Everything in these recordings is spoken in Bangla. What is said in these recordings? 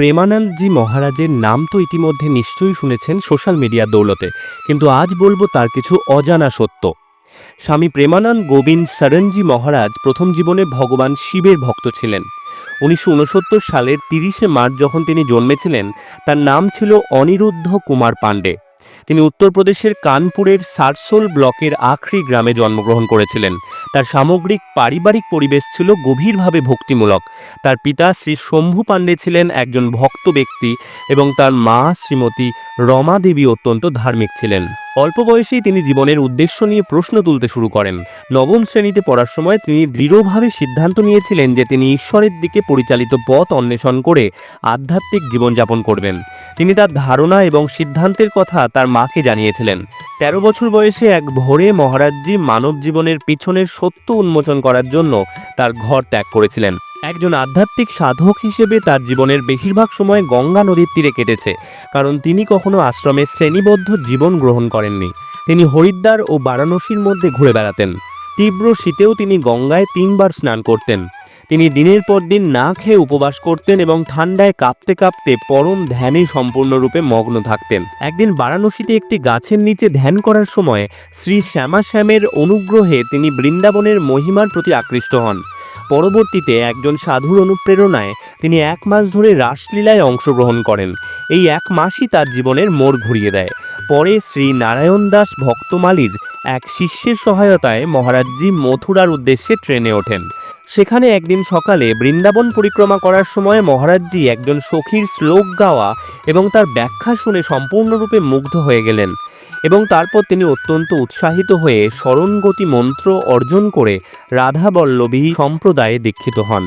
প্রেমানন্দজি মহারাজের নাম তো ইতিমধ্যে নিশ্চয়ই শুনেছেন সোশ্যাল মিডিয়ার দৌলতে, কিন্তু আজ বলবো তার কিছু অজানা সত্য। স্বামী প্রেমানন্দ গোবিন্দ সরনজি মহারাজ প্রথম জীবনে ভগবান শিবের ভক্ত ছিলেন। 1969 সালের 30শে মার্চ যখন তিনি জন্মেছিলেন, তার নাম ছিল অনিরুদ্ধ কুমার পাণ্ডে। তিনি উত্তরপ্রদেশের কানপুরের সারসোল ব্লকের আখরি গ্রামে জন্মগ্রহণ করেছিলেন। তার সামগ্রিক পারিবারিক পরিবেশ ছিল গভীরভাবে ভক্তিমূলক। তার পিতা শ্রী শম্ভু পাণ্ডে ছিলেন একজন ভক্ত ব্যক্তি এবং তার মা শ্রীমতী রমা দেবী অত্যন্ত ধার্মিক ছিলেন। অল্প বয়সেই তিনি জীবনের উদ্দেশ্য নিয়ে প্রশ্ন তুলতে শুরু করেন। নবম শ্রেণীতে পড়ার সময় তিনি দৃঢ়ভাবে সিদ্ধান্ত নিয়েছিলেন যে তিনি ঈশ্বরের দিকে পরিচালিত পথ অন্বেষণ করে আধ্যাত্মিক জীবনযাপন করবেন। তিনি তার ধারণা এবং সিদ্ধান্তের কথা তার মাকে জানিয়েছিলেন। 13 বছর বয়সে এক ভোরে মহারাজজি মানব জীবনের পিছনের সত্য উন্মোচন করার জন্য তার ঘর ত্যাগ করেছিলেন। একজন আধ্যাত্মিক সাধক হিসেবে তার জীবনের বেশিরভাগ সময় গঙ্গা নদীর তীরে কেটেছে, কারণ তিনি কখনো আশ্রমে শ্রেণীবদ্ধ জীবন গ্রহণ করেননি। তিনি হরিদ্বার ও বারাণসীর মধ্যে ঘুরে বেড়াতেন। তীব্র শীতেও তিনি গঙ্গায় 3 বার স্নান করতেন। তিনি দিনের পর দিন না খেয়ে উপবাস করতেন এবং ঠান্ডায় কাঁপতে কাঁপতে পরম ধ্যানে সম্পূর্ণরূপে মগ্ন থাকতেন। একদিন বারাণসীতে একটি গাছের নিচে ধ্যান করার সময় শ্রী শ্যামাশ্যামের অনুগ্রহে তিনি বৃন্দাবনের মহিমার প্রতি আকৃষ্ট হন। পরবর্তীতে একজন সাধুর অনুপ্রেরণায় তিনি 1 মাস ধরে রাসলীলায় অংশগ্রহণ করেন। এই 1 মাসই তার জীবনের মোড় ঘুরিয়ে দেয়। পরে শ্রী নারায়ণ দাস ভক্তমালীর এক শিষ্যের সহায়তায় মহারাজজি মথুরার উদ্দেশ্যে ট্রেনে ওঠেন। সেখানে একদিন সকালে বৃন্দাবন পরিক্রমা করার সময় মহারাজজি একজন সখীর শ্লোক গাওয়া এবং তার ব্যাখ্যা শুনে সম্পূর্ণরূপে মুগ্ধ হয়ে গেলেন এবং তারপর তিনি অত্যন্ত উৎসাহিত হয়ে শরণগতি মন্ত্র অর্জন করে রাধা বল্লভী সম্প্রদায়ে দীক্ষিত হন।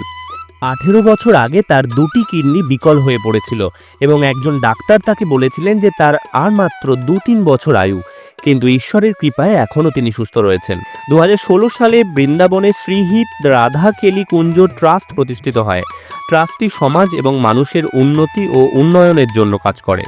18 বছর আগে তার 2টি কিডনি বিকল হয়ে পড়েছিল এবং একজন ডাক্তার তাকে বলেছিলেন যে তার আর মাত্র 2-3 বছর আয়ু, কিন্তু ঈশ্বরের কৃপায় এখনও তিনি সুস্থ রয়েছেন। 2016 সালে বৃন্দাবনে শ্রীহিত রাধা কেলি কুঞ্জ ট্রাস্ট প্রতিষ্ঠিত হয়। ট্রাস্টটি সমাজ এবং মানুষের উন্নতি ও উন্নয়নের জন্য কাজ করে।